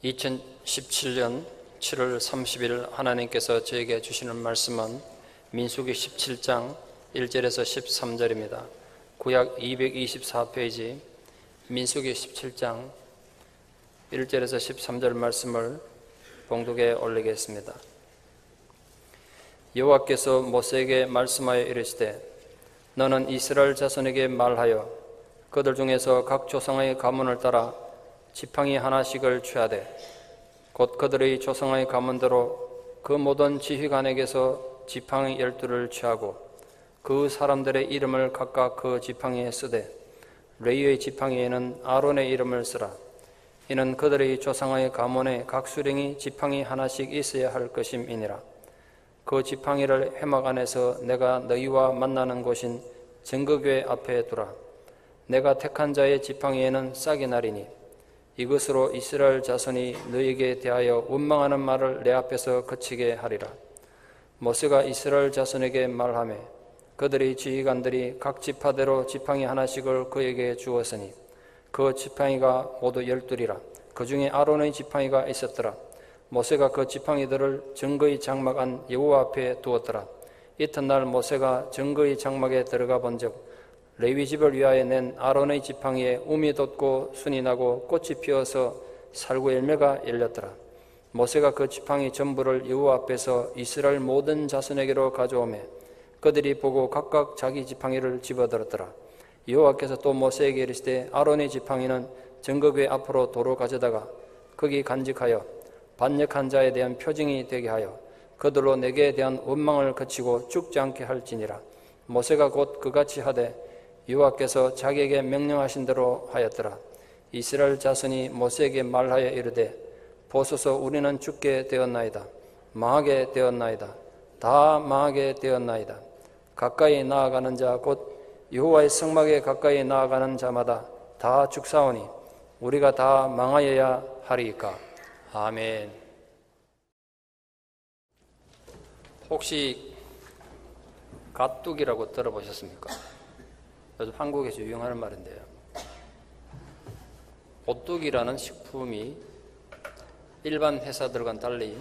2017년 7월 30일 하나님께서 저에게 주시는 말씀은 민수기 17장 1절에서 13절입니다. 구약 224페이지 민수기 17장 1절에서 13절 말씀을 봉독에 올리겠습니다. 여호와께서 모세에게 말씀하여 이르시되 너는 이스라엘 자손에게 말하여 그들 중에서 각 조상의 가문을 따라 지팡이 하나씩을 취하되 곧 그들의 조상의 가문대로 그 모든 지휘관에게서 지팡이 12를 취하고 그 사람들의 이름을 각각 그 지팡이에 쓰되 레위의 지팡이에는 아론의 이름을 쓰라. 이는 그들의 조상의 가문에 각 수령이 지팡이 하나씩 있어야 할 것임이니라. 그 지팡이를 회막 안에서 내가 너희와 만나는 곳인 증거궤 앞에 두라. 내가 택한 자의 지팡이에는 싹이 나리니 이것으로 이스라엘 자손이 너희에게 대하여 원망하는 말을 내 앞에서 그치게 하리라. 모세가 이스라엘 자손에게 말하며 그들의 지휘관들이 각 지파대로 지팡이 하나씩을 그에게 주었으니 그 지팡이가 모두 12이라. 그 중에 아론의 지팡이가 있었더라. 모세가 그 지팡이들을 증거의 장막 안 여호와 앞에 두었더라. 이튿날 모세가 증거의 장막에 들어가 본즉 레위 집을 위하여 낸 아론의 지팡이에 움이 돋고 순이 나고 꽃이 피어서 살구 열매가 열렸더라. 모세가 그 지팡이 전부를 여호와 앞에서 이스라엘 모든 자손에게로 가져오매 그들이 보고 각각 자기 지팡이를 집어들었더라. 여호와께서 또 모세에게 이르시되 아론의 지팡이는 증거궤 앞으로 도로 가져다가 거기 간직하여 반역한 자에 대한 표징이 되게 하여 그들로 내게 대한 원망을 그치고 죽지 않게 할지니라. 모세가 곧 그같이 하되 여호와께서 자기에게 명령하신 대로 하였더라. 이스라엘 자손이 모세에게 말하여 이르되 보소서 우리는 죽게 되었나이다. 망하게 되었나이다. 다 망하게 되었나이다. 가까이 나아가는 자 곧 여호와의 성막에 가까이 나아가는 자마다 다 죽사오니 우리가 다 망하여야 하리이까. 아멘. 혹시 가뚝이라고 들어보셨습니까? 요즘 한국에서 유행하는 말인데요. 오뚜기라는 식품이 일반 회사들과는 달리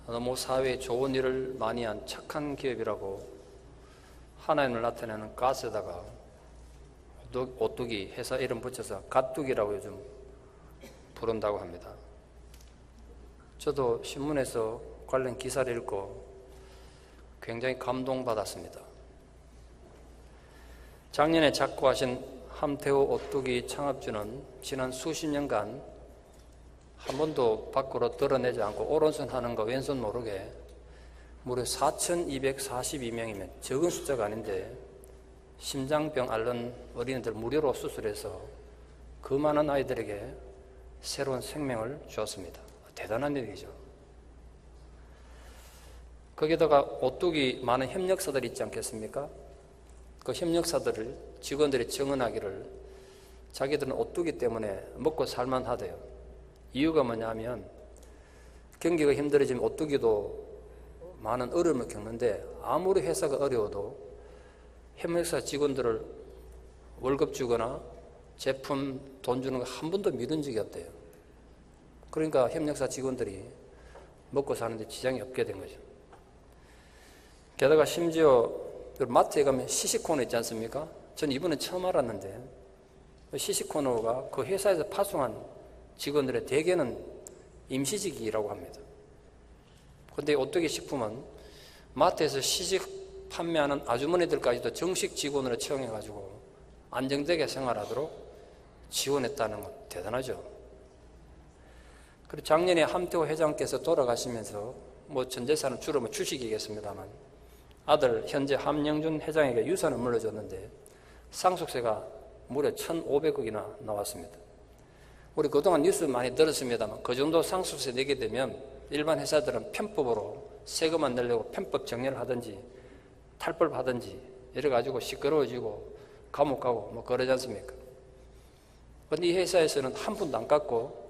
너무 사회에 좋은 일을 많이 한 착한 기업이라고 하나님을 나타내는 가스에다가 오뚜기 회사 이름 붙여서 가뚝이라고 요즘 부른다고 합니다. 저도 신문에서 관련 기사를 읽고 굉장히 감동받았습니다. 작년에 작고하신 함태호 오뚜기 창업주는 지난 수십 년간 한 번도 밖으로 드러내지 않고 오른손 하는 거 왼손 모르게 무려 4,242명이면 적은 숫자가 아닌데 심장병 앓는 어린이들 무료로 수술해서 그 많은 아이들에게 새로운 생명을 주었습니다. 대단한 일이죠. 거기다가 오뚜기 많은 협력사들이 있지 않겠습니까? 그 협력사들을 직원들이 증언하기를 자기들은 오뚜기 때문에 먹고 살만하대요. 이유가 뭐냐면 경기가 힘들어지면 오뚜기도 많은 어려움을 겪는데 아무리 회사가 어려워도 협력사 직원들을 월급 주거나 제품 돈 주는 거 한 번도 믿은 적이 없대요. 그러니까 협력사 직원들이 먹고 사는데 지장이 없게 된 거죠. 게다가 심지어 마트에 가면 시식코너 있지 않습니까? 전 이번에 처음 알았는데 시식코너가 그 회사에서 파송한 직원들의 대개는 임시직이라고 합니다. 그런데 오뚜기 식품은 마트에서 시식 판매하는 아주머니들까지도 정식 직원으로 채용해가지고 안정되게 생활하도록 지원했다는 건 대단하죠. 그리고 작년에 함태호 회장께서 돌아가시면서 전 재산은 주로 주식이겠습니다만 아들 현재 함영준 회장에게 유산을 물려줬는데 상속세가 무려 1,500억이나 나왔습니다. 우리 그동안 뉴스 많이 들었습니다만 그 정도 상속세 내게 되면 일반 회사들은 편법으로 세금만 내려고 편법 정리를 하든지 탈법하든지 이래가지고 시끄러워지고 감옥 가고 그러지 않습니까? 그런데 이 회사에서는 한 푼도 안 깎고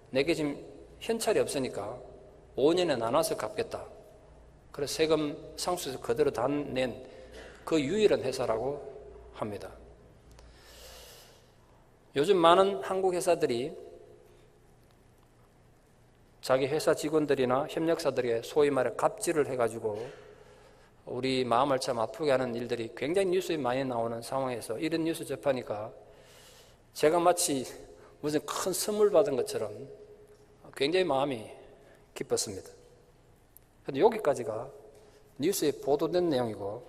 내게 지금 현찰이 없으니까 5년에 나눠서 갚겠다. 그래서 세금 상속세 그대로 다 낸 그 유일한 회사라고 합니다. 요즘 많은 한국 회사들이 자기 회사 직원들이나 협력사들에게 소위 말해 갑질을 해가지고 우리 마음을 참 아프게 하는 일들이 굉장히 뉴스에 많이 나오는 상황에서 이런 뉴스 접하니까 제가 마치 무슨 큰 선물 받은 것처럼 굉장히 마음이 기뻤습니다. 그런데 여기까지가 뉴스에 보도된 내용이고,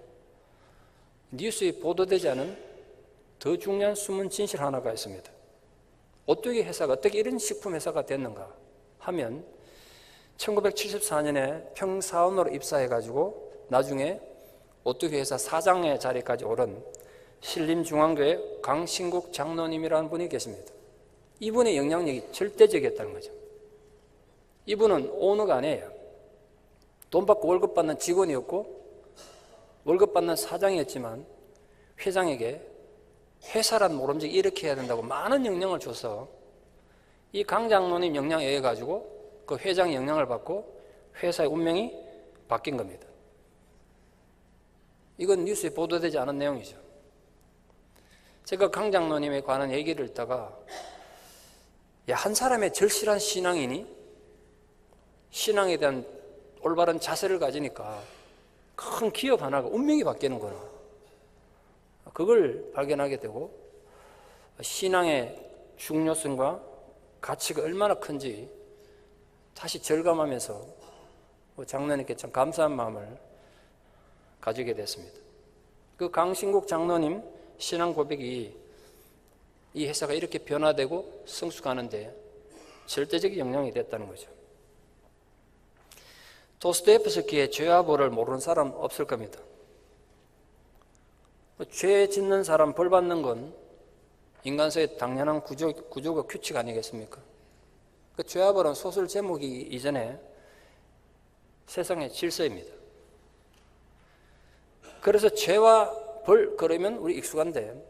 뉴스에 보도되지 않은 더 중요한 숨은 진실 하나가 있습니다. 어떻게 회사가 어떻게 이런 식품 회사가 됐는가 하면 1974년에 평사원으로 입사해가지고 나중에 어떻게 회사 사장의 자리까지 오른 신림중앙교회 강신국 장로님이라는 분이 계십니다. 이분의 영향력이 절대적이었다는 거죠. 이분은 오너가 아니에요. 돈 받고 월급 받는 직원이었고 월급 받는 사장이었지만 회장에게 회사란 모름지기 이렇게 해야 된다고 많은 영향을 줘서 이 강 장로님 영향에 의해 가지고 그 회장의 영향을 받고 회사의 운명이 바뀐 겁니다. 이건 뉴스에 보도되지 않은 내용이죠. 제가 강 장로님에 관한 얘기를 듣다가 한 사람의 절실한 신앙이니 신앙에 대한 올바른 자세를 가지니까 큰 기업 하나가 운명이 바뀌는구나. 그걸 발견하게 되고 신앙의 중요성과 가치가 얼마나 큰지 다시 절감하면서 장로님께 참 감사한 마음을 가지게 됐습니다. 그 강신국 장로님 신앙 고백이 이 회사가 이렇게 변화되고 성숙하는데 절대적인 영향이 됐다는 거죠. 도스토옙스키의 죄와 벌을 모르는 사람 없을 겁니다. 죄 짓는 사람 벌 받는 건 인간사의 당연한 구조가 규칙 아니겠습니까? 그 죄와 벌은 소설 제목이 이전에 세상의 질서입니다. 그래서 죄와 벌 그러면 우리 익숙한데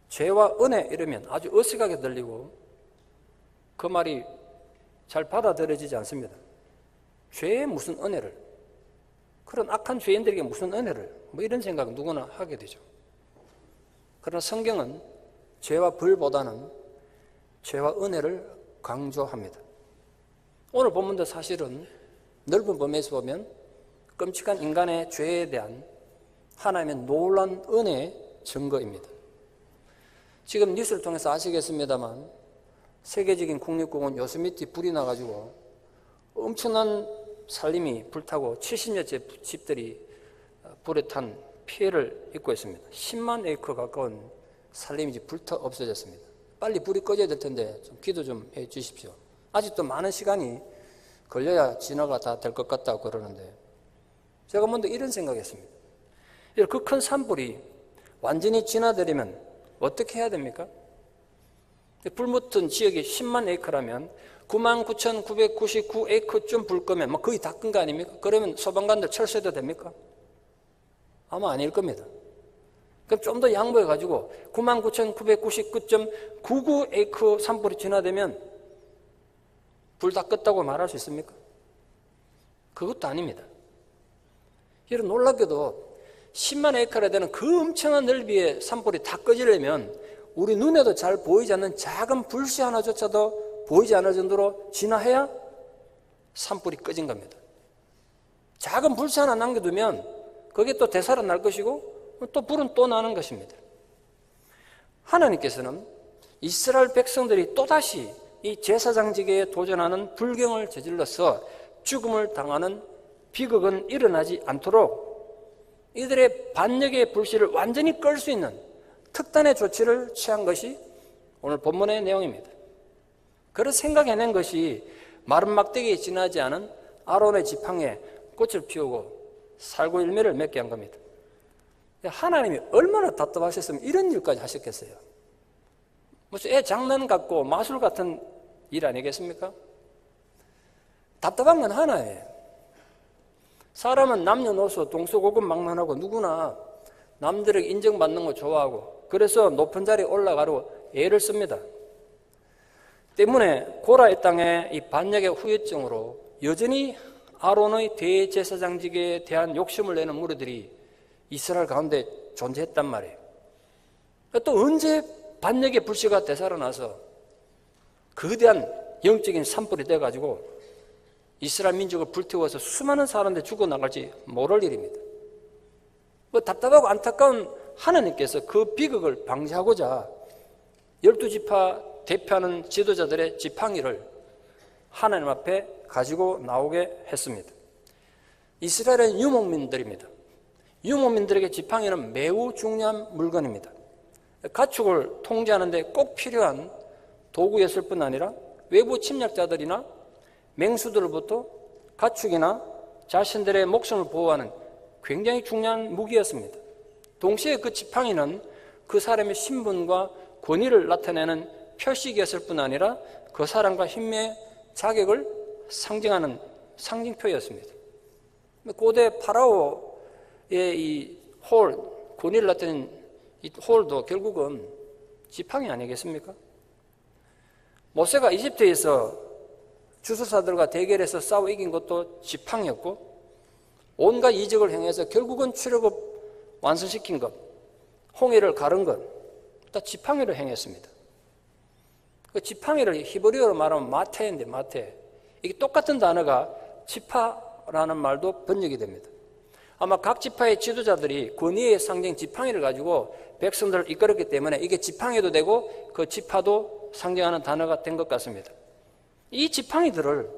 죄와 은혜 이러면 아주 어색하게 들리고 그 말이 잘 받아들여지지 않습니다. 죄에 무슨 은혜를, 그런 악한 죄인들에게 무슨 은혜를, 이런 생각 누구나 하게 되죠. 그러나 성경은 죄와 벌보다는 죄와 은혜를 강조합니다. 오늘 본문도 사실은 넓은 범위에서 보면 끔찍한 인간의 죄에 대한 하나님의 놀라운 은혜의 증거입니다. 지금 뉴스를 통해서 아시겠습니다만 세계적인 국립공원 요스미티 불이 나가지고 엄청난 산림이 불타고 70여째 집들이 불에 탄 피해를 입고 있습니다. 10만 에이커 가까운 산림이 불타 없어졌습니다. 빨리 불이 꺼져야 될 텐데 좀 기도 좀 해 주십시오. 아직도 많은 시간이 걸려야 진화가 다 될 것 같다고 그러는데 제가 먼저 이런 생각했습니다. 그 큰 산불이 완전히 진화되려면 어떻게 해야 됩니까? 불붙은 지역이 10만 에이커라면 99,999에이커쯤 불 거면 거의 다 끈 거 아닙니까? 그러면 소방관들 철수해도 됩니까? 아마 아닐 겁니다. 그럼 좀 더 양보해가지고 99,999.99에이커 산불이 진화되면 불 다 껐다고 말할 수 있습니까? 그것도 아닙니다. 이런 놀랍게도 10만 에이커라 되는 그 엄청난 넓이의 산불이 다 꺼지려면 우리 눈에도 잘 보이지 않는 작은 불씨 하나조차도 보이지 않을 정도로 진화해야 산불이 꺼진 겁니다. 작은 불씨 하나 남겨두면 그게 또 되살아날 것이고 또 불은 또 나는 것입니다. 하나님께서는 이스라엘 백성들이 또다시 이 제사장직에 도전하는 불경을 저질러서 죽음을 당하는 비극은 일어나지 않도록 이들의 반역의 불씨를 완전히 끌 수 있는 특단의 조치를 취한 것이 오늘 본문의 내용입니다. 그런 생각해낸 것이 마른 막대기에 지나지 않은 아론의 지팡이에 꽃을 피우고 살구 열매를 맺게 한 겁니다. 하나님이 얼마나 답답하셨으면 이런 일까지 하셨겠어요. 무슨 애 장난 같고 마술 같은 일 아니겠습니까? 답답한 건 하나예요. 사람은 남녀노소 동서고금망론하고 누구나 남들에게 인정받는 거 좋아하고 그래서 높은 자리에 올라가려고 애를 씁니다. 때문에 고라의 땅에 이 반역의 후유증으로 여전히 아론의 대제사장직에 대한 욕심을 내는 무리들이 이스라엘 가운데 존재했단 말이에요. 또 언제 반역의 불씨가 되살아나서 거대한 영적인 산불이 돼가지고 이스라엘 민족을 불태워서 수많은 사람들이 죽어나갈지 모를 일입니다. 답답하고 안타까운 하나님께서 그 비극을 방지하고자 12지파 대표하는 지도자들의 지팡이를 하나님 앞에 가지고 나오게 했습니다. 이스라엘은 유목민들입니다. 유목민들에게 지팡이는 매우 중요한 물건입니다. 가축을 통제하는 데 꼭 필요한 도구였을 뿐 아니라 외부 침략자들이나 맹수들로부터 가축이나 자신들의 목숨을 보호하는 굉장히 중요한 무기였습니다. 동시에 그 지팡이는 그 사람의 신분과 권위를 나타내는 표식이었을 뿐 아니라 그 사람과 힘의 자격을 상징하는 상징표였습니다. 고대 파라오의 이 권위를 나타내는 이 홀도 결국은 지팡이 아니겠습니까? 모세가 이집트에서 주술사들과 대결해서 싸워 이긴 것도 지팡이였고, 온갖 이적을 행해서 결국은 출애굽 완성시킨 것, 홍해를 가른 것, 다 지팡이를 행했습니다. 그 지팡이를 히브리어로 말하면 마테인데, 마테. 이게 똑같은 단어가 지파라는 말도 번역이 됩니다. 아마 각 지파의 지도자들이 권위의 상징 지팡이를 가지고 백성들을 이끌었기 때문에 이게 지팡이도 되고 그 지파도 상징하는 단어가 된 것 같습니다. 이 지팡이들을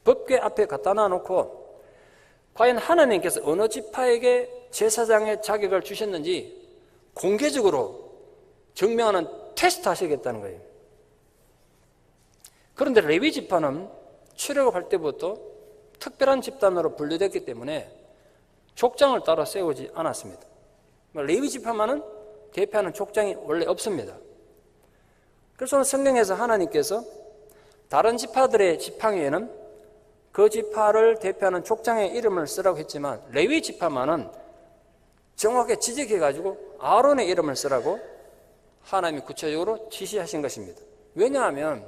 법궤 앞에 갖다 놔놓고 과연 하나님께서 어느 지파에게 제사장의 자격을 주셨는지 공개적으로 증명하는 테스트 하시겠다는 거예요. 그런데 레위 지파는 출애굽할 때부터 특별한 집단으로 분류됐기 때문에 족장을 따로 세우지 않았습니다. 레위 지파만은 대표하는 족장이 원래 없습니다. 그래서 성경에서 하나님께서 다른 지파들의 지팡이에는 그 지파를 대표하는 족장의 이름을 쓰라고 했지만 레위 지파만은 정확하게 지적해가지고 아론의 이름을 쓰라고 하나님이 구체적으로 지시하신 것입니다. 왜냐하면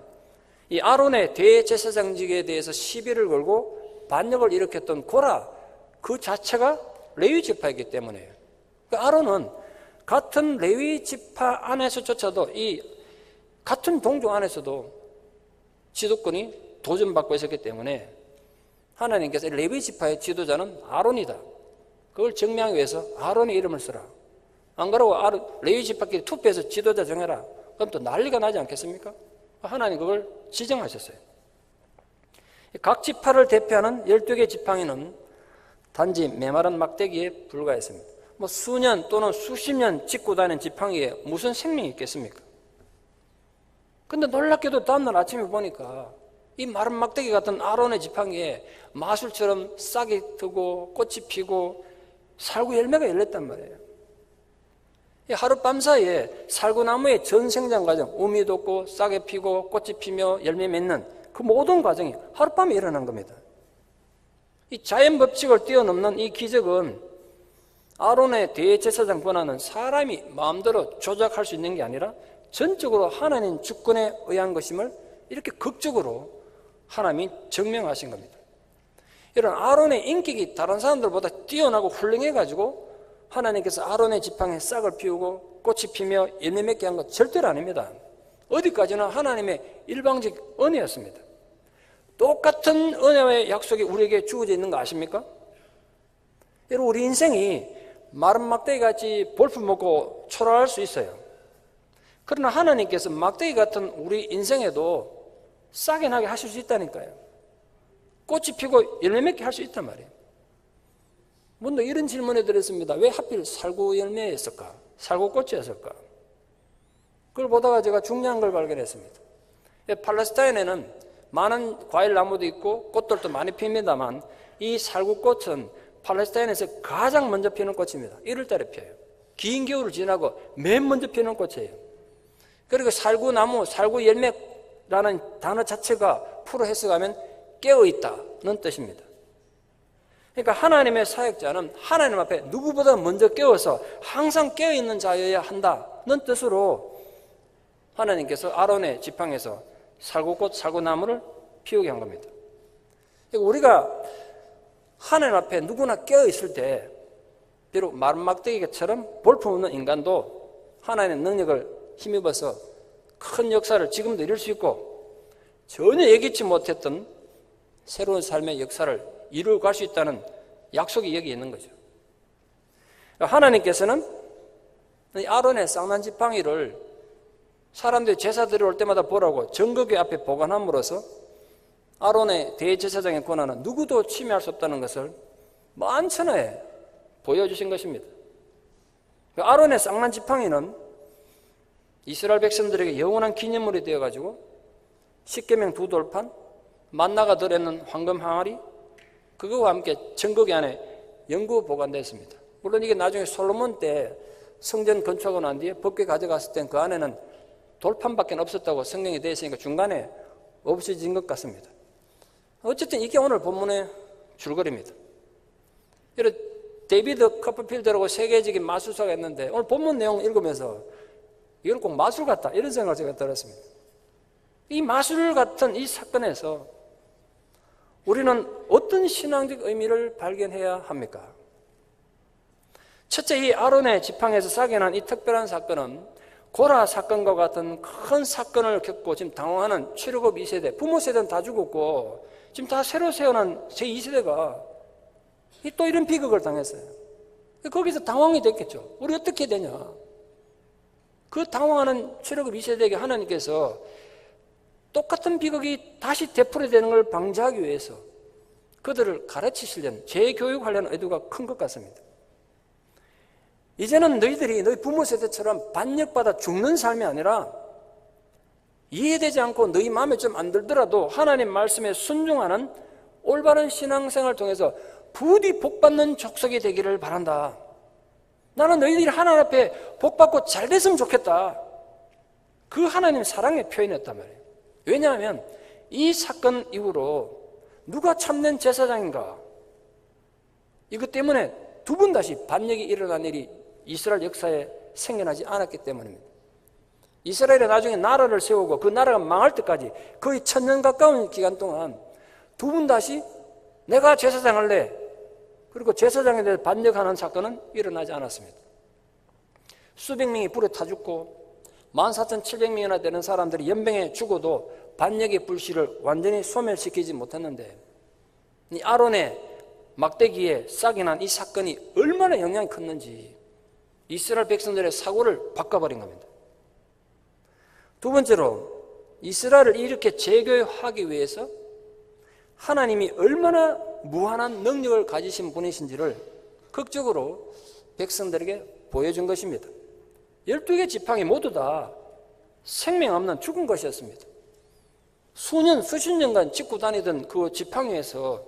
이 아론의 대제사장직에 대해서 시비를 걸고 반역을 일으켰던 고라 그 자체가 레위 지파이기 때문에요. 아론은 같은 레위 지파 안에서조차도 이 같은 동족 안에서도 지도권이 도전받고 있었기 때문에 하나님께서 레위 지파의 지도자는 아론이다. 그걸 증명하기 위해서 아론의 이름을 쓰라. 안 그러고 레위 지파끼리 투표해서 지도자 정해라. 그럼 또 난리가 나지 않겠습니까? 하나님 그걸 지정하셨어요. 각 지파를 대표하는 12개 지팡이는 단지 메마른 막대기에 불과했습니다. 수년 또는 수십 년 짚고 다니는 지팡이에 무슨 생명이 있겠습니까? 근데 놀랍게도 다음날 아침에 보니까 이 마른 막대기 같은 아론의 지팡이에 마술처럼 싹이 트고 꽃이 피고 살구 열매가 열렸단 말이에요. 하룻밤 사이에 살구나무의 전 생장 과정, 우미 돋고 싹이 피고 꽃이 피며 열매 맺는 그 모든 과정이 하룻밤에 일어난 겁니다. 이 자연 법칙을 뛰어넘는 이 기적은 아론의 대제사장 권한은 사람이 마음대로 조작할 수 있는 게 아니라 전적으로 하나님 주권에 의한 것임을 이렇게 극적으로 하나님이 증명하신 겁니다. 이런 아론의 인격이 다른 사람들보다 뛰어나고 훌륭해가지고 하나님께서 아론의 지팡이에 싹을 피우고 꽃이 피며 열매 맺게 한 것 절대로 아닙니다. 어디까지나 하나님의 일방적 은혜였습니다. 똑같은 은혜의 약속이 우리에게 주어져 있는 거 아십니까? 여러분, 우리 인생이 마른 막대기같이 볼품 먹고 초라할 수 있어요. 그러나 하나님께서 막대기 같은 우리 인생에도 싹이 나게 하실 수 있다니까요. 꽃이 피고 열매 맺게 할 수 있단 말이에요. 먼저 이런 질문을 드렸습니다. 왜 하필 살구 열매였을까? 살구꽃이었을까? 그걸 보다가 제가 중요한 걸 발견했습니다. 팔레스타인에는 많은 과일 나무도 있고 꽃들도 많이 핍니다만 이 살구꽃은 팔레스타인에서 가장 먼저 피는 꽃입니다. 1월 달에 피어요. 긴 겨울을 지나고 맨 먼저 피는 꽃이에요. 그리고 살구나무, 살구열매라는 단어 자체가 풀어 해석하면 깨어있다는 뜻입니다. 그러니까 하나님의 사역자는 하나님 앞에 누구보다 먼저 깨어서 항상 깨어있는 자여야 한다는 뜻으로 하나님께서 아론의 지팡에서 살구꽃, 살구나무를 피우게 한 겁니다. 그러니까 우리가 하나님 앞에 누구나 깨어있을 때 비록 마른 막대기처럼 볼품없는 인간도 하나님의 능력을 힘입어서 큰 역사를 지금도 이룰 수 있고 전혀 예기치 못했던 새로운 삶의 역사를 이루어갈 수 있다는 약속이 여기 있는 거죠. 하나님께서는 이 아론의 쌍난 지팡이를 사람들이 제사 드려올 때마다 보라고 정거궤 앞에 보관함으로써 아론의 대제사장의 권한은 누구도 침해할 수 없다는 것을 만천하에 보여주신 것입니다. 아론의 쌍난 지팡이는 이스라엘 백성들에게 영원한 기념물이 되어가지고 십계명 두 돌판, 만나가 들어있는 황금 항아리, 그거와 함께 정거궤 안에 영구 보관됐습니다. 물론 이게 나중에 솔로몬 때 성전 건축하고 난 뒤에 법궤 가져갔을 땐 그 안에는 돌판밖에 없었다고 성경이 되어 있으니까 중간에 없어진 것 같습니다. 어쨌든 이게 오늘 본문의 줄거리입니다. 이런 데이비드 커퍼필드라고 세계적인 마술사가 있는데 오늘 본문 내용 읽으면서 이건 꼭 마술 같다 이런 생각을 제가 들었습니다. 이 마술 같은 이 사건에서 우리는 어떤 신앙적 의미를 발견해야 합니까? 첫째, 이 아론의 지팡이에서 싹이 난 이 특별한 사건은 고라 사건과 같은 큰 사건을 겪고 지금 당황하는 출애굽 2세대, 부모 세대는 다 죽었고 지금 다 새로 세어난 제2세대가 또 이런 비극을 당했어요. 거기서 당황이 됐겠죠. 우리 어떻게 되냐. 그 당황하는 출애굽 2세대에게 하나님께서 똑같은 비극이 다시 되풀이되는 걸 방지하기 위해서 그들을 가르치시려는 재교육하려는 의도가 큰 것 같습니다. 이제는 너희들이 너희 부모 세대처럼 반역받아 죽는 삶이 아니라 이해되지 않고 너희 마음에 좀 안 들더라도 하나님 말씀에 순종하는 올바른 신앙생활을 통해서 부디 복받는 족속이 되기를 바란다. 나는 너희들이 하나님 앞에 복받고 잘 됐으면 좋겠다. 그 하나님 사랑의 표현이었단 말이에요. 왜냐하면 이 사건 이후로 누가 참된 제사장인가? 이것 때문에 두 번 다시 반역이 일어난 일이 이스라엘 역사에 생겨나지 않았기 때문입니다. 이스라엘이 나중에 나라를 세우고 그 나라가 망할 때까지 거의 1000년 가까운 기간 동안 두 번 다시 내가 제사장 할래. 그리고 제사장에 대해 반역하는 사건은 일어나지 않았습니다. 수백 명이 불에 타 죽고 14,700명이나 되는 사람들이 연병에 죽어도 반역의 불씨를 완전히 소멸시키지 못했는데 이 아론의 막대기에 싹이 난 이 사건이 얼마나 영향이 컸는지 이스라엘 백성들의 사고를 바꿔버린 겁니다. 두 번째로 이스라엘을 이렇게 재교육하기 위해서 하나님이 얼마나 무한한 능력을 가지신 분이신지를 극적으로 백성들에게 보여준 것입니다. 12개 지팡이 모두 다 생명 없는 죽은 것이었습니다. 수년, 수십 년간 짚고 다니던 그 지팡이에서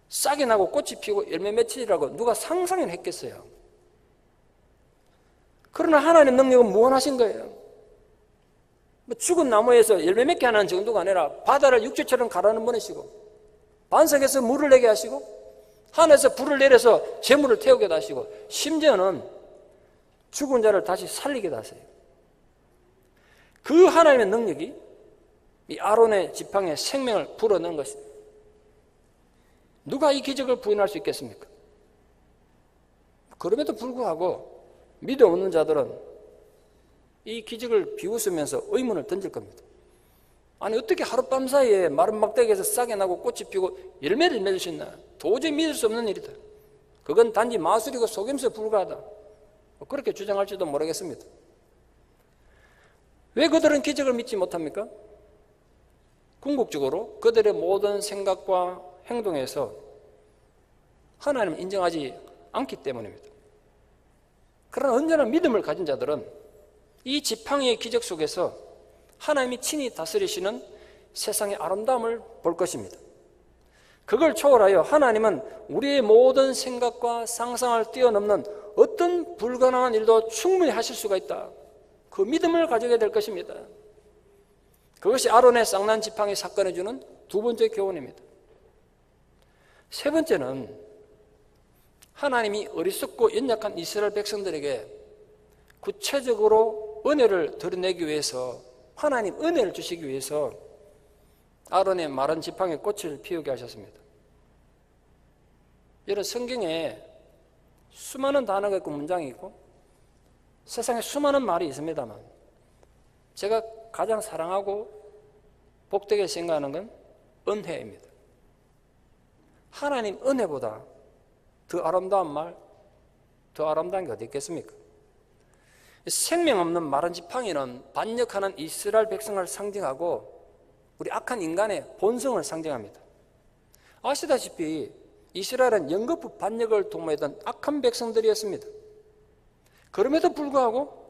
싹이 나고 꽃이 피고 열매 맺히리라고 누가 상상을 했겠어요. 그러나 하나님의 능력은 무한하신 거예요. 죽은 나무에서 열매 맺게 하는 정도가 아니라 바다를 육지처럼 가라는 분이시고 반석에서 물을 내게 하시고 하늘에서 불을 내려서 재물을 태우게 하시고 심지어는 죽은 자를 다시 살리게 하세요. 그 하나님의 능력이 이 아론의 지팡이에 생명을 불어넣은 것입니다. 누가 이 기적을 부인할 수 있겠습니까? 그럼에도 불구하고 믿음 없는 자들은 이 기적을 비웃으면서 의문을 던질 겁니다. 아니 어떻게 하룻밤 사이에 마른 막대기에서 싹이 나고 꽃이 피고 열매를 맺을 수 있나? 도저히 믿을 수 없는 일이다. 그건 단지 마술이고 속임수에 불과하다. 그렇게 주장할지도 모르겠습니다. 왜 그들은 기적을 믿지 못합니까? 궁극적으로 그들의 모든 생각과 행동에서 하나님을 인정하지 않기 때문입니다. 그러나 언제나 믿음을 가진 자들은 이 지팡이의 기적 속에서 하나님이 친히 다스리시는 세상의 아름다움을 볼 것입니다. 그걸 초월하여 하나님은 우리의 모든 생각과 상상을 뛰어넘는 어떤 불가능한 일도 충분히 하실 수가 있다. 그 믿음을 가지게 될 것입니다. 그것이 아론의 쌍난 지팡이 사건에 주는 두 번째 교훈입니다. 세 번째는 하나님이 어리석고 연약한 이스라엘 백성들에게 구체적으로 은혜를 드러내기 위해서 하나님 은혜를 주시기 위해서 아론의 마른 지팡이에 꽃을 피우게 하셨습니다. 여러분 성경에 수많은 단어가 있고 문장이 있고 세상에 수많은 말이 있습니다만 제가 가장 사랑하고 복되게 생각하는 건 은혜입니다. 하나님 은혜보다 더 아름다운 말, 더 아름다운 게 어디 있겠습니까? 생명 없는 마른 지팡이는 반역하는 이스라엘 백성을 상징하고 우리 악한 인간의 본성을 상징합니다. 아시다시피 이스라엘은 연거푸 반역을 도모했던 악한 백성들이었습니다. 그럼에도 불구하고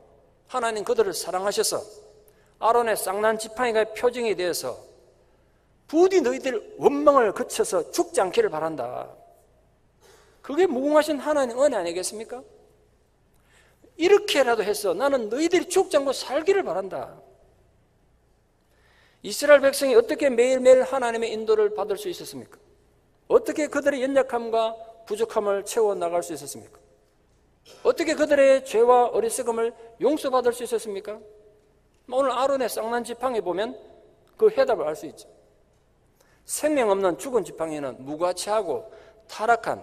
하나님 그들을 사랑하셔서 아론의 쌍난 지팡이가 표징이 되어서 부디 너희들 원망을 거쳐서 죽지 않기를 바란다. 그게 무궁하신 하나님의 은혜 아니겠습니까? 이렇게라도 해서 나는 너희들이 죽지 않고 살기를 바란다. 이스라엘 백성이 어떻게 매일매일 하나님의 인도를 받을 수 있었습니까? 어떻게 그들의 연약함과 부족함을 채워나갈 수 있었습니까? 어떻게 그들의 죄와 어리석음을 용서받을 수 있었습니까? 오늘 아론의 쌍난 지팡이 보면 그 해답을 알 수 있죠. 생명 없는 죽은 지팡이는 무가치하고 타락한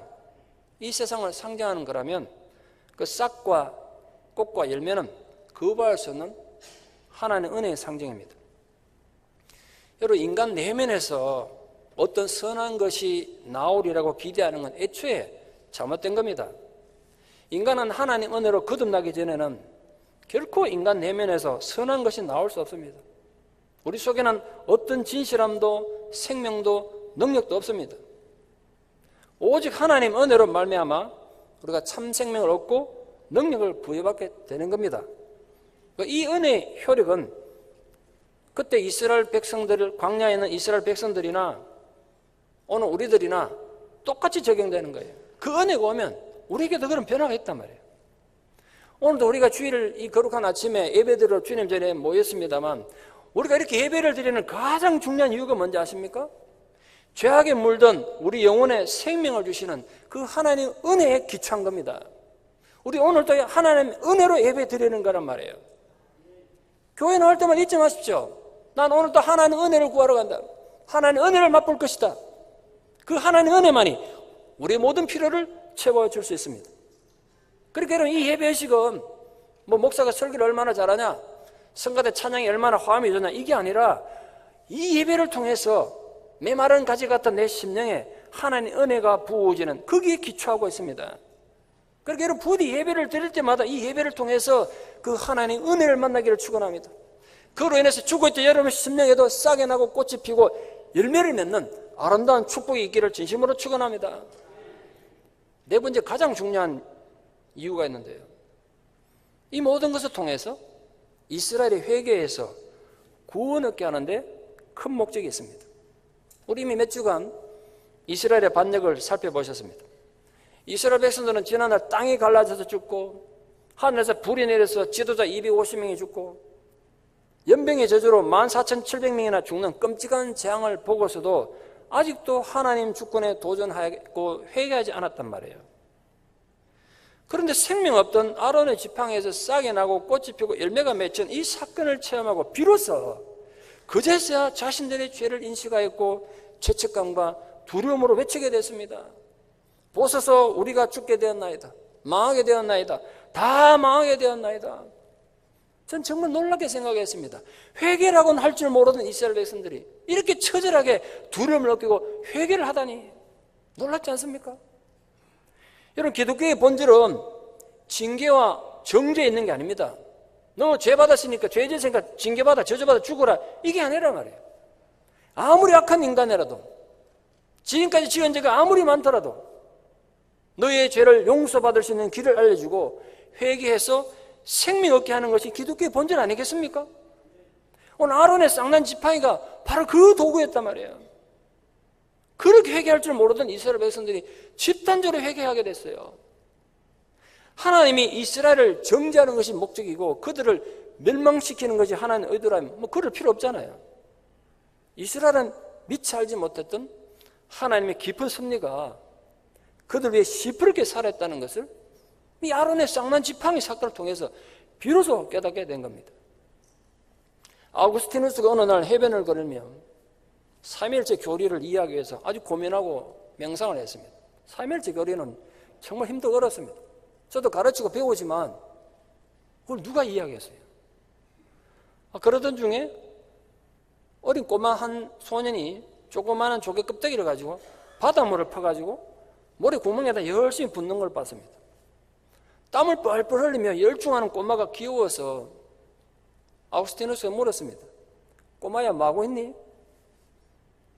이 세상을 상징하는 거라면 그 싹과 꽃과 열매는 거부할 수 없는 하나님의 은혜의 상징입니다. 여러분, 인간 내면에서 어떤 선한 것이 나오리라고 기대하는 건 애초에 잘못된 겁니다. 인간은 하나님 은혜로 거듭나기 전에는 결코 인간 내면에서 선한 것이 나올 수 없습니다. 우리 속에는 어떤 진실함도 생명도 능력도 없습니다. 오직 하나님 은혜로 말미암아 우리가 참 생명을 얻고 능력을 부여받게 되는 겁니다. 이 은혜의 효력은 그때 이스라엘 백성들, 광야에 있는 이스라엘 백성들이나 오늘 우리들이나 똑같이 적용되는 거예요. 그 은혜가 오면 우리에게도 그런 변화가 있단 말이에요. 오늘도 우리가 주일 이 거룩한 아침에 예배드리러 주님 전에 모였습니다만 우리가 이렇게 예배를 드리는 가장 중요한 이유가 뭔지 아십니까? 죄악에 물든 우리 영혼에 생명을 주시는 그 하나님 은혜에 기초한 겁니다. 우리 오늘도 하나님 은혜로 예배 드리는 거란 말이에요. 교회 나올 때만 잊지 마십시오. 난 오늘도 하나님 은혜를 구하러 간다. 하나님 은혜를 맛볼 것이다. 그 하나님 은혜만이 우리의 모든 필요를 채워줄 수 있습니다. 그러니까 여러분, 이 예배의식은 뭐 목사가 설교를 얼마나 잘하냐, 성가대 찬양이 얼마나 화음이 좋냐, 이게 아니라 이 예배를 통해서 메마른 가지 같은 내 심령에 하나님 은혜가 부어지는 거기에 기초하고 있습니다. 그러니까 여러분, 부디 예배를 드릴 때마다 이 예배를 통해서 그 하나님 은혜를 만나기를 축원합니다. 그로 인해서 죽어있던 여러분의 심령에도 싹이 나고 꽃이 피고 열매를 맺는 아름다운 축복이 있기를 진심으로 축원합니다. 네 번째, 가장 중요한 이유가 있는데요, 이 모든 것을 통해서 이스라엘의 회개에서 구원 얻게 하는데 큰 목적이 있습니다. 우리 이미 몇 주간 이스라엘의 반역을 살펴보셨습니다. 이스라엘 백성들은 지난날 땅이 갈라져서 죽고 하늘에서 불이 내려서 지도자 250명이 죽고 연병의 저주로 14,700명이나 죽는 끔찍한 재앙을 보고서도 아직도 하나님 주권에 도전하고 회개하지 않았단 말이에요. 그런데 생명 없던 아론의 지팡이에서 싹이 나고 꽃이 피고 열매가 맺힌 이 사건을 체험하고 비로소 그제서야 자신들의 죄를 인식하였고 죄책감과 두려움으로 외치게 됐습니다. 보소서, 우리가 죽게 되었나이다. 망하게 되었나이다. 다 망하게 되었나이다. 전 정말 놀랍게 생각했습니다. 회개라고는 할 줄 모르던 이스라엘 백성들이 이렇게 처절하게 두려움을 느끼고 회개를 하다니 놀랍지 않습니까? 여러분, 기독교의 본질은 징계와 정죄에 있는 게 아닙니다. 너 죄 받았으니까 죄 지었으니까 징계받아 저주받아 죽어라, 이게 아니란 말이에요. 아무리 악한 인간이라도, 지금까지 지은 죄가 아무리 많더라도 너의 죄를 용서받을 수 있는 길을 알려주고 회개해서 생명 얻게 하는 것이 기독교의 본질 아니겠습니까? 오늘 아론의 쌍난 지팡이가 바로 그 도구였단 말이에요. 그렇게 회개할 줄 모르던 이스라엘 백성들이 집단적으로 회개하게 됐어요. 하나님이 이스라엘을 정죄하는 것이 목적이고 그들을 멸망시키는 것이 하나님의 의도라면 뭐 그럴 필요 없잖아요. 이스라엘은 미처 알지 못했던 하나님의 깊은 섭리가 그들 위해 시퍼렇게 살았다는 것을 이 아론의 쌍난 지팡이 사건을 통해서 비로소 깨닫게 된 겁니다. 아우구스티누스가 어느 날 해변을 걸으며 삼일째 교리를 이해하기 위해서 아주 고민하고 명상을 했습니다. 삼일째 교리는 정말 힘들고 어렵습니다. 저도 가르치고 배우지만 그걸 누가 이해하겠어요? 그러던 중에 어린 꼬마 한 소년이 조그마한 조개 껍데기를 가지고 바닷물을 퍼가지고 모래 구멍에다 열심히 붓는 걸 봤습니다. 땀을 뻘뻘 흘리며 열중하는 꼬마가 귀여워서 아우구스티누스가 물었습니다. 꼬마야, 뭐하고 있니?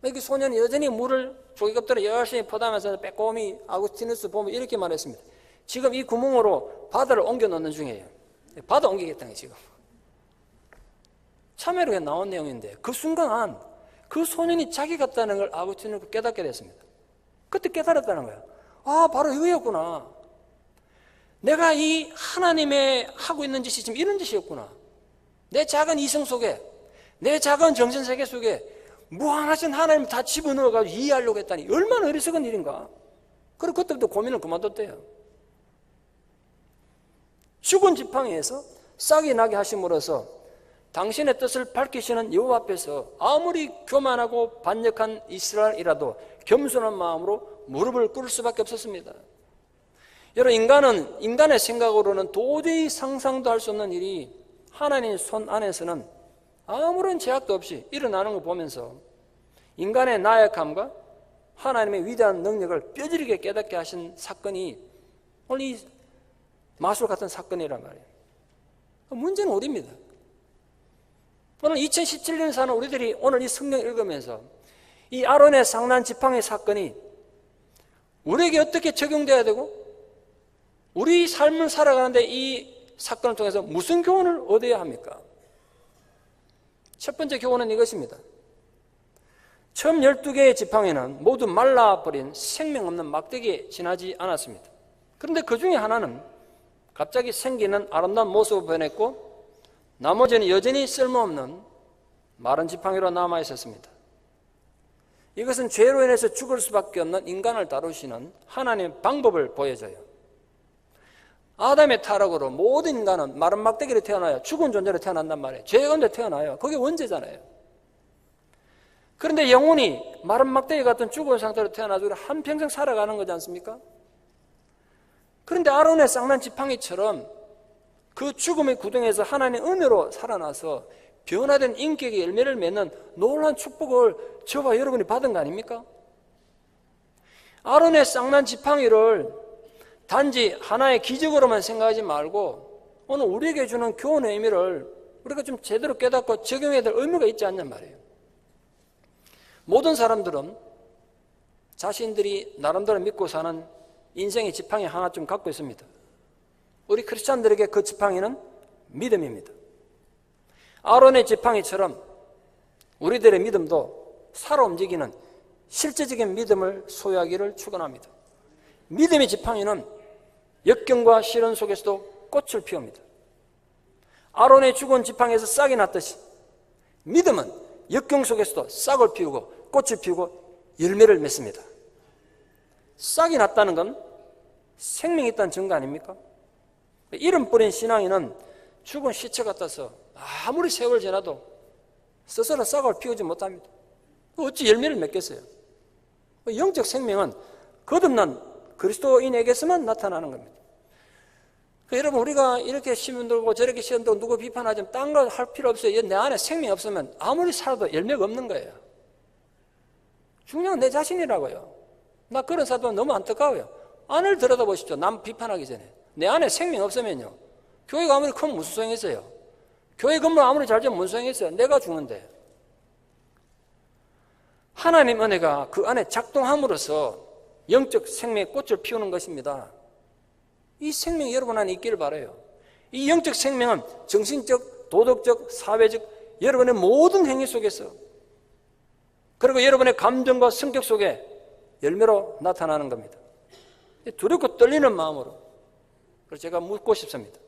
그 소년이 여전히 물을 조기급대로 열심히 퍼다면서 빼꼼히 아우구스티누스 보면 이렇게 말했습니다. 지금 이 구멍으로 바다를 옮겨 놓는 중이에요. 바다 옮기겠다는 게 지금. 참회록에 나온 내용인데 그 순간 그 소년이 자기 같다는 걸 아우구스티누스가 깨닫게 됐습니다. 그때 깨달았다는 거예요. 아, 바로 이거였구나. 내가 이 하나님의 하고 있는 짓이 지금 이런 짓이었구나. 내 작은 이성 속에, 내 작은 정신세계 속에 무한하신 하나님을 다 집어넣어가지고 이해하려고 했다니 얼마나 어리석은 일인가. 그리고 그때부터 고민을 그만뒀대요. 죽은 지팡이에서 싹이 나게 하심으로써 당신의 뜻을 밝히시는 여호와 앞에서 아무리 교만하고 반역한 이스라엘이라도 겸손한 마음으로 무릎을 꿇을 수밖에 없었습니다. 여러분, 인간의 생각으로는 도저히 상상도 할 수 없는 일이 하나님의 손 안에서는 아무런 제약도 없이 일어나는 걸 보면서 인간의 나약함과 하나님의 위대한 능력을 뼈저리게 깨닫게 하신 사건이 오늘 이 마술 같은 사건이란 말이에요. 문제는 우리입니다. 오늘 2017년에 사는 우리들이 오늘 이 성경을 읽으면서 이 아론의 상난 지팡이 사건이 우리에게 어떻게 적용돼야 되고 우리 삶을 살아가는데 이 사건을 통해서 무슨 교훈을 얻어야 합니까? 첫 번째 교훈은 이것입니다. 처음 12개의 지팡이는 모두 말라버린 생명 없는 막대기에 지나지 않았습니다. 그런데 그 중에 하나는 갑자기 생기는 아름다운 모습을 변했고 나머지는 여전히 쓸모없는 마른 지팡이로 남아 있었습니다. 이것은 죄로 인해서 죽을 수밖에 없는 인간을 다루시는 하나님의 방법을 보여줘요. 아담의 타락으로 모든 인간은 마른 막대기로 태어나요. 죽은 존재로 태어난단 말이에요. 죄 가운데 태어나요. 그게 원죄잖아요. 그런데 영혼이 마른 막대기 같은 죽은 상태로 태어나서 한평생 살아가는 거지 않습니까? 그런데 아론의 쌍난 지팡이처럼 그 죽음의 구덩이에서 하나님의 은혜로 살아나서 변화된 인격의 열매를 맺는 놀라운 축복을 저와 여러분이 받은 거 아닙니까? 아론의 쌍난 지팡이를 단지 하나의 기적으로만 생각하지 말고 오늘 우리에게 주는 교훈의 의미를 우리가 좀 제대로 깨닫고 적용해야 될 의무가 있지 않냔 말이에요. 모든 사람들은 자신들이 나름대로 믿고 사는 인생의 지팡이 하나쯤 갖고 있습니다. 우리 크리스찬들에게 그 지팡이는 믿음입니다. 아론의 지팡이처럼 우리들의 믿음도 살아 움직이는 실제적인 믿음을 소유하기를 축원합니다. 믿음의 지팡이는 역경과 시련 속에서도 꽃을 피웁니다. 아론의 죽은 지팡이에서 싹이 났듯이 믿음은 역경 속에서도 싹을 피우고 꽃을 피우고 열매를 맺습니다. 싹이 났다는 건 생명이 있다는 증거 아닙니까? 이름 뿌린 신앙인은 죽은 시체 같아서 아무리 세월 지나도 스스로 싹을 피우지 못합니다. 어찌 열매를 맺겠어요? 영적 생명은 거듭난 그리스도인에게서만 나타나는 겁니다. 여러분, 우리가 이렇게 시험 들고 저렇게 시험 들고 누구 비판하지만 딴 거 할 필요 없어요. 내 안에 생명이 없으면 아무리 살아도 열매가 없는 거예요. 중요한 건 내 자신이라고요. 나 그런 사람은 너무 안타까워요. 안을 들여다보십시오. 남 비판하기 전에. 내 안에 생명이 없으면요, 교회가 아무리 크면 무슨 소용이 있어요? 교회 건물 아무리 잘 지으면 무슨 소용이 있어요? 내가 죽는데. 하나님 은혜가 그 안에 작동함으로써 영적 생명의 꽃을 피우는 것입니다. 이 생명이 여러분 안에 있기를 바라요. 이 영적 생명은 정신적, 도덕적, 사회적 여러분의 모든 행위 속에서, 그리고 여러분의 감정과 성격 속에 열매로 나타나는 겁니다. 두렵고 떨리는 마음으로. 그래서 제가 묻고 싶습니다.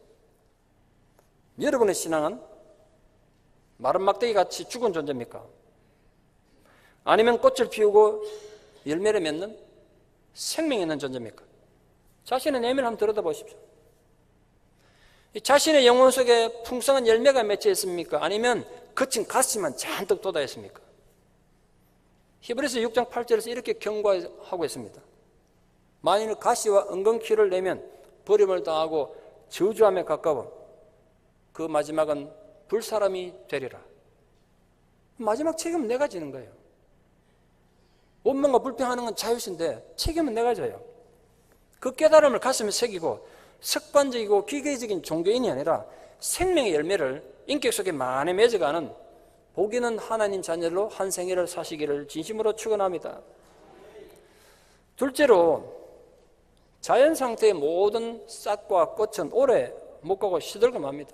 여러분의 신앙은 마른 막대기 같이 죽은 존재입니까? 아니면 꽃을 피우고 열매를 맺는 생명이 있는 존재입니까? 자신의 내면을 한번 들여다보십시오. 자신의 영혼 속에 풍성한 열매가 맺혀 있습니까? 아니면 거친 가시만 잔뜩 돋아 있습니까? 히브리서 6장 8절에서 이렇게 경고하고 있습니다. 만일 가시와 은근키를 내면 버림을 당하고 저주함에 가까워 그 마지막은 불사람이 되리라. 마지막 책임은 내가 지는 거예요. 원망과 불평하는 건 자유신데 책임은 내가 져요. 그 깨달음을 가슴에 새기고 습관적이고 기계적인 종교인이 아니라 생명의 열매를 인격 속에 많이 맺어가는 복 있는 하나님 자녀로 한 생애를 사시기를 진심으로 축원합니다. 둘째로, 자연 상태의 모든 싹과 꽃은 오래 못 가고 시들고 맙니다.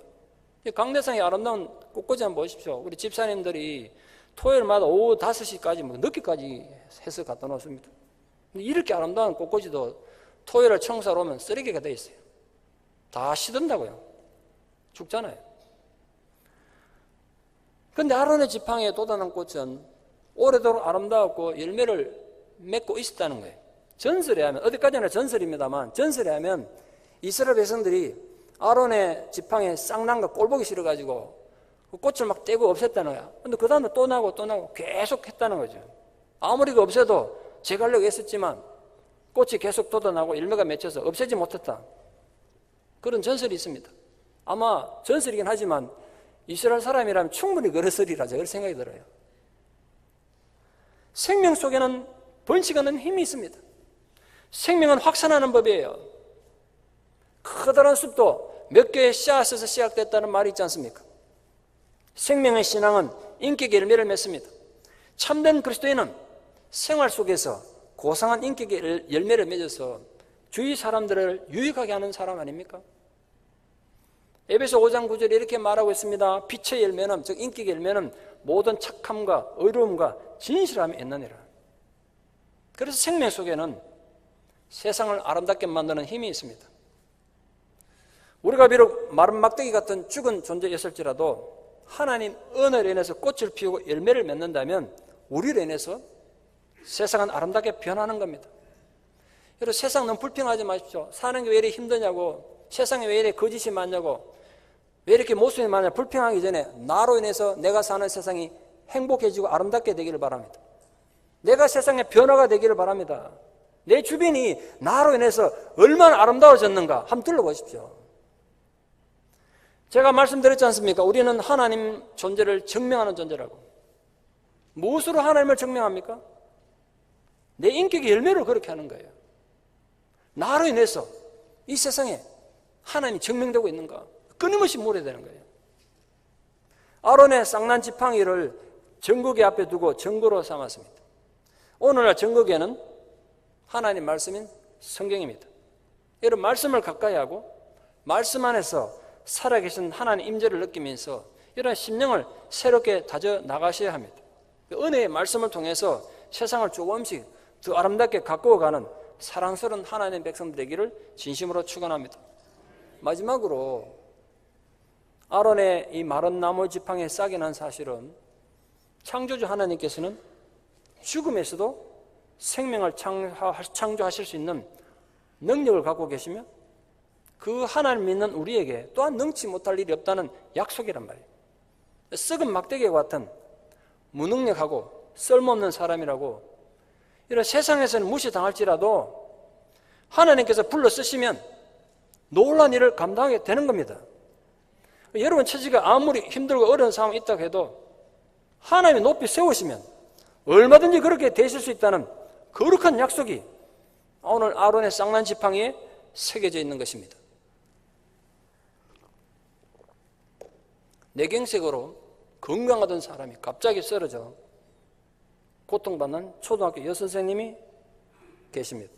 강대상의 아름다운 꽃꽂이 한번 보십시오. 우리 집사님들이 토요일마다 오후 5시까지 늦게까지 해서 갖다 놓습니다. 이렇게 아름다운 꽃꽂이도 토요일에 청소하러 오면 쓰레기가 돼 있어요. 다 시든다고요. 죽잖아요. 그런데 아론의 지팡이에 돋아난 꽃은 오래도록 아름다웠고 열매를 맺고 있었다는 거예요. 전설에 하면, 어디까지나 전설입니다만, 전설에 하면 이스라엘 백성들이 아론의 지팡이에 쌍난과 꼴보기 싫어가지고 그 꽃을 막 떼고 없앴다는 거야. 근데 그 다음에 또 나고 또 나고 계속 했다는 거죠. 아무리 그 없애도 제갈려고 했었지만 꽃이 계속 돋아나고 열매가 맺혀서 없애지 못했다. 그런 전설이 있습니다. 아마 전설이긴 하지만 이스라엘 사람이라면 충분히 그랬으리라 저런 생각이 들어요. 생명 속에는 번식하는 힘이 있습니다. 생명은 확산하는 법이에요. 커다란 숲도 몇 개의 씨앗에서 시작됐다는 말이 있지 않습니까? 생명의 신앙은 인격의 열매를 맺습니다. 참된 그리스도인은 생활 속에서 고상한 인격의 열매를 맺어서 주위 사람들을 유익하게 하는 사람 아닙니까? 에베소 5장 9절에 이렇게 말하고 있습니다. 빛의 열매는, 즉 인격의 열매는 모든 착함과 의로움과 진실함이 있느니라. 그래서 생명 속에는 세상을 아름답게 만드는 힘이 있습니다. 우리가 비록 마른 막대기 같은 죽은 존재였을지라도 하나님 은혜로 인해서 꽃을 피우고 열매를 맺는다면 우리로 인해서 세상은 아름답게 변하는 겁니다. 여러분, 세상 너무 불평하지 마십시오. 사는 게 왜 이렇게 힘드냐고, 세상에 왜 이렇게 거짓이 많냐고, 왜 이렇게 모순이 많냐고 불평하기 전에 나로 인해서 내가 사는 세상이 행복해지고 아름답게 되기를 바랍니다. 내가 세상에 변화가 되기를 바랍니다. 내 주변이 나로 인해서 얼마나 아름다워졌는가 한번 둘러보십시오. 제가 말씀드렸지 않습니까? 우리는 하나님 존재를 증명하는 존재라고. 무엇으로 하나님을 증명합니까? 내 인격의 열매로 그렇게 하는 거예요. 나로 인해서 이 세상에 하나님이 증명되고 있는가 끊임없이 물어야 되는 거예요. 아론의 쌍난 지팡이를 정국의 앞에 두고 증거로 삼았습니다. 오늘날 정국에는 하나님 말씀인 성경입니다. 여러분, 말씀을 가까이 하고 말씀 안에서 살아계신 하나님 임재를 느끼면서 이런 심령을 새롭게 다져 나가셔야 합니다. 은혜의 말씀을 통해서 세상을 조금씩 더 아름답게 가꾸어가는 사랑스러운 하나님의 백성들 되기를 진심으로 축원합니다. 마지막으로 아론의 이 마른 나무 지팡이에 싹이 난 사실은 창조주 하나님께서는 죽음에서도 생명을 창조하실 수 있는 능력을 갖고 계시며 그 하나님 믿는 우리에게 또한 능치 못할 일이 없다는 약속이란 말이에요. 썩은 막대기와 같은 무능력하고 쓸모없는 사람이라고 이런 세상에서는 무시당할지라도 하나님께서 불러 쓰시면 놀라운 일을 감당하게 되는 겁니다. 여러분 처지가 아무리 힘들고 어려운 상황이 있다고 해도 하나님이 높이 세우시면 얼마든지 그렇게 되실 수 있다는 거룩한 약속이 오늘 아론의 쌍난 지팡이에 새겨져 있는 것입니다. 뇌경색으로 건강하던 사람이 갑자기 쓰러져 고통받는 초등학교 여선생님이 계십니다.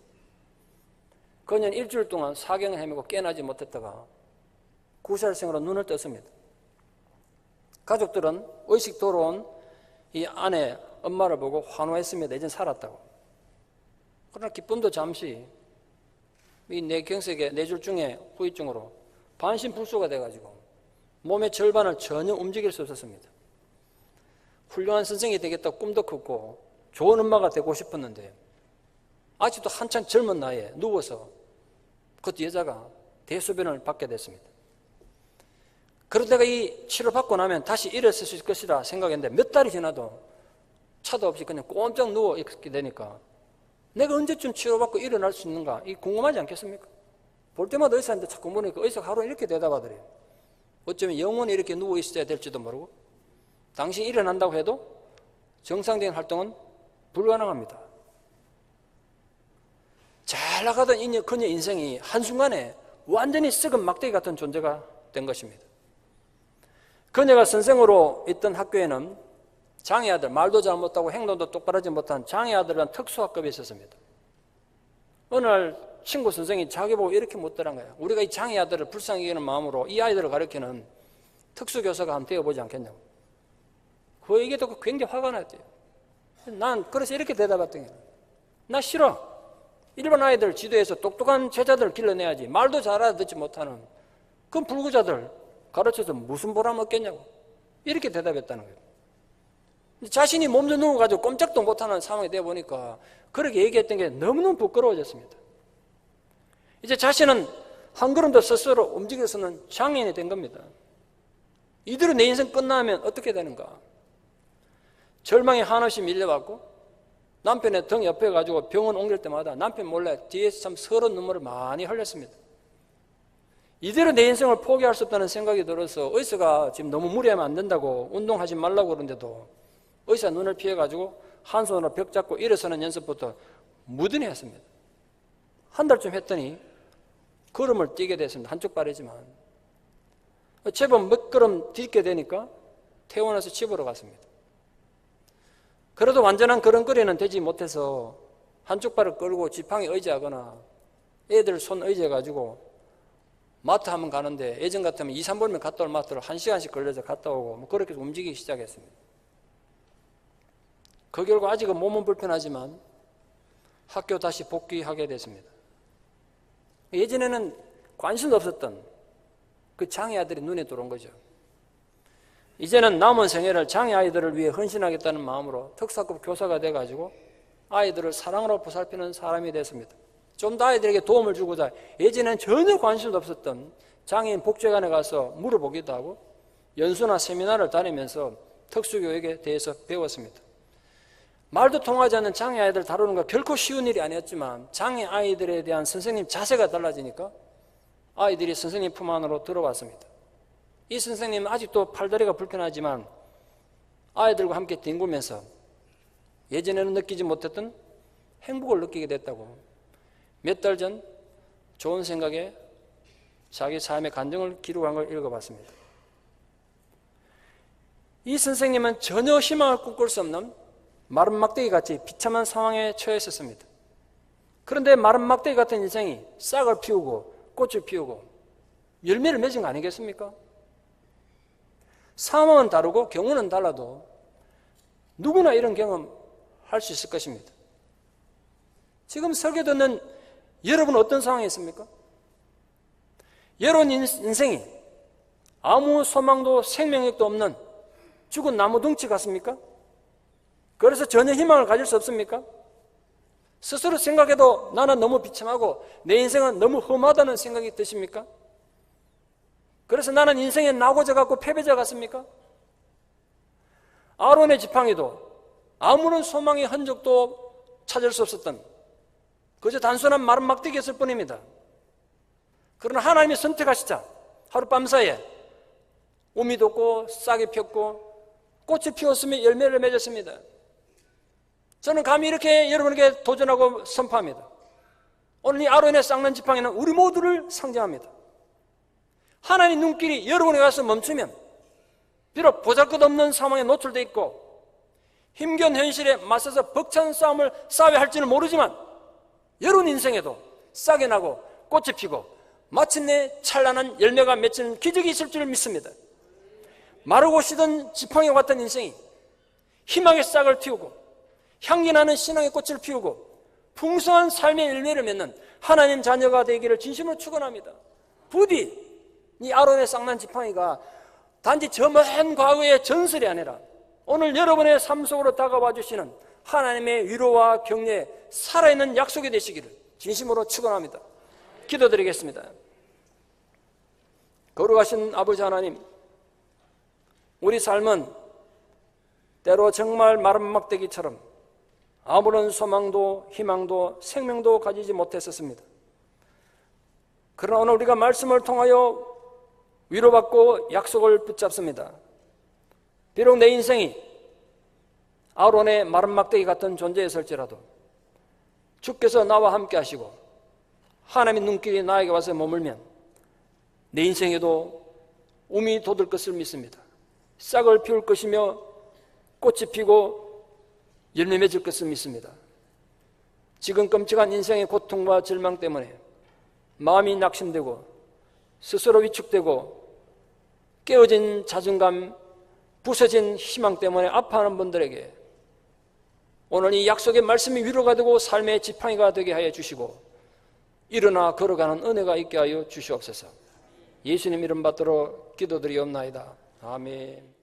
그년 일주일 동안 사경을 헤매고 깨어나지 못했다가 9살생으로 눈을 떴습니다. 가족들은 의식 돌아온 이 아내 엄마를 보고 환호했습니다. 이젠 살았다고. 그러나 기쁨도 잠시 이 뇌경색의 뇌졸중의 후유증으로 반신불수가 돼가지고 몸의 절반을 전혀 움직일 수 없었습니다. 훌륭한 선생이 되겠다고 꿈도 컸고 좋은 엄마가 되고 싶었는데 아직도 한참 젊은 나이에 누워서 그 여자가 대소변을 받게 됐습니다. 그러다가 이 치료받고 나면 다시 일어설 수 있을 것이다 생각했는데 몇 달이 지나도 차도 없이 그냥 꼼짝 누워 있게 되니까 내가 언제쯤 치료받고 일어날 수 있는가 이 궁금하지 않겠습니까? 볼 때마다 의사한테 자꾸 물으니까 의사가 하루 이렇게 대답하더래요. 어쩌면 영원히 이렇게 누워 있어야 될지도 모르고 당신이 일어난다고 해도 정상적인 활동은 불가능합니다. 잘 나가던 그녀 인생이 한순간에 완전히 썩은 막대기 같은 존재가 된 것입니다. 그녀가 선생으로 있던 학교에는 장애아들, 말도 잘 못하고 행동도 똑바로 하지 못한 장애아들은 특수학급이 있었습니다. 어느 날 친구 선생이 자기 보고 이렇게 묻더란 거예요. 우리가 이 장애아들을 불쌍히 여기는 마음으로 이 아이들을 가르치는 특수교사가 한번 되어보지 않겠냐고. 그 얘기 듣고 굉장히 화가 났대요. 난 그래서 이렇게 대답했더니, 나 싫어. 일반 아이들 지도에서 똑똑한 제자들을 길러내야지. 말도 잘 알아듣지 못하는 그 불구자들 가르쳐서 무슨 보람 얻겠냐고. 이렇게 대답했다는 거예요. 자신이 몸져 누워가지고 꼼짝도 못하는 상황이 되어 보니까 그렇게 얘기했던 게 너무너무 부끄러워졌습니다. 이제 자신은 한 걸음도 스스로 움직일 수 없는 장애인이 된 겁니다. 이대로 내 인생 끝나면 어떻게 되는가? 절망이 한없이 밀려왔고 남편의 등 옆에 가지고 병원 옮길 때마다 남편 몰래 뒤에서 참 서러운 눈물을 많이 흘렸습니다. 이대로 내 인생을 포기할 수 없다는 생각이 들어서 의사가 지금 너무 무리하면 안 된다고 운동하지 말라고 그러는데도 의사 눈을 피해가지고 한 손으로 벽 잡고 일어서는 연습부터 무던히 했습니다. 한 달쯤 했더니 걸음을 뛰게 됐습니다. 한쪽 발이지만. 제법 몇 걸음 딛게 되니까 퇴원해서 집으로 갔습니다. 그래도 완전한 걸음걸이는 되지 못해서 한쪽 발을 끌고 지팡이 의지하거나 애들 손 의지해가지고 마트 한번 가는데 예전 같으면 2, 3분이면 갔다 올 마트를 1시간씩 걸려서 갔다 오고 뭐 그렇게 움직이기 시작했습니다. 그 결과 아직은 몸은 불편하지만 학교 다시 복귀하게 됐습니다. 예전에는 관심도 없었던 그 장애아들이 눈에 들어온 거죠. 이제는 남은 생애를 장애아이들을 위해 헌신하겠다는 마음으로 특사급 교사가 돼가지고 아이들을 사랑으로 보살피는 사람이 됐습니다. 좀 더 아이들에게 도움을 주고자 예전에는 전혀 관심도 없었던 장애인 복지관에 가서 물어보기도 하고 연수나 세미나를 다니면서 특수교육에 대해서 배웠습니다. 말도 통하지 않는 장애아이들 다루는 거 결코 쉬운 일이 아니었지만 장애아이들에 대한 선생님 자세가 달라지니까 아이들이 선생님 품 안으로 들어왔습니다. 이 선생님은 아직도 팔다리가 불편하지만 아이들과 함께 뒹굴면서 예전에는 느끼지 못했던 행복을 느끼게 됐다고 몇 달 전 좋은 생각에 자기 삶의 간증을 기록한 걸 읽어봤습니다. 이 선생님은 전혀 희망을 꿈꿀 수 없는 마른 막대기같이 비참한 상황에 처해 있었습니다. 그런데 마른 막대기 같은 인생이 싹을 피우고 꽃을 피우고 열매를 맺은 거 아니겠습니까? 상황은 다르고 경우는 달라도 누구나 이런 경험 할 수 있을 것입니다. 지금 설교 듣는 여러분은 어떤 상황에 있습니까? 여러분 인생이 아무 소망도 생명력도 없는 죽은 나무 덩치 같습니까? 그래서 전혀 희망을 가질 수 없습니까? 스스로 생각해도 나는 너무 비참하고 내 인생은 너무 험하다는 생각이 드십니까? 그래서 나는 인생에 나고자 같고 패배자 같습니까? 아론의 지팡이도 아무런 소망의 흔적도 찾을 수 없었던 그저 단순한 마른 막대기였을 뿐입니다. 그러나 하나님이 선택하시자 하룻밤 사이에 우미 돋고 싹이 폈고 꽃이 피었으며 열매를 맺었습니다. 저는 감히 이렇게 여러분에게 도전하고 선포합니다. 오늘 이 아론의 쌍난 지팡이는 우리 모두를 상징합니다. 하나님 눈길이 여러분에 가서 멈추면 비록 보잘것없는 상황에 노출되어 있고 힘겨운 현실에 맞서서 벅찬 싸움을 싸워야 할지는 모르지만 여러분 인생에도 싹이 나고 꽃이 피고 마침내 찬란한 열매가 맺히는 기적이 있을 줄 믿습니다. 마르고 시든 지팡이와 같은 인생이 희망의 싹을 틔우고 향기 나는 신앙의 꽃을 피우고 풍성한 삶의 열매를 맺는 하나님 자녀가 되기를 진심으로 축원합니다. 부디 이 아론의 쌍난 지팡이가 단지 저 먼 과거의 전설이 아니라 오늘 여러분의 삶 속으로 다가와 주시는 하나님의 위로와 격려에 살아있는 약속이 되시기를 진심으로 축원합니다. 기도드리겠습니다. 거룩하신 아버지 하나님, 우리 삶은 때로 정말 마른 막대기처럼 아무런 소망도 희망도 생명도 가지지 못했었습니다. 그러나 오늘 우리가 말씀을 통하여 위로받고 약속을 붙잡습니다. 비록 내 인생이 아론의 마른 막대기 같은 존재였을지라도 주께서 나와 함께 하시고 하나님의 눈길이 나에게 와서 머물면 내 인생에도 움이 돋을 것을 믿습니다. 싹을 피울 것이며 꽃이 피고 열매 맺을 것을 믿습니다. 지금 끔찍한 인생의 고통과 절망 때문에 마음이 낙심되고 스스로 위축되고 깨어진 자존감, 부서진 희망 때문에 아파하는 분들에게 오늘 이 약속의 말씀이 위로가 되고 삶의 지팡이가 되게 하여 주시고 일어나 걸어가는 은혜가 있게 하여 주시옵소서. 예수님 이름 받들어 기도드리옵나이다. 아멘.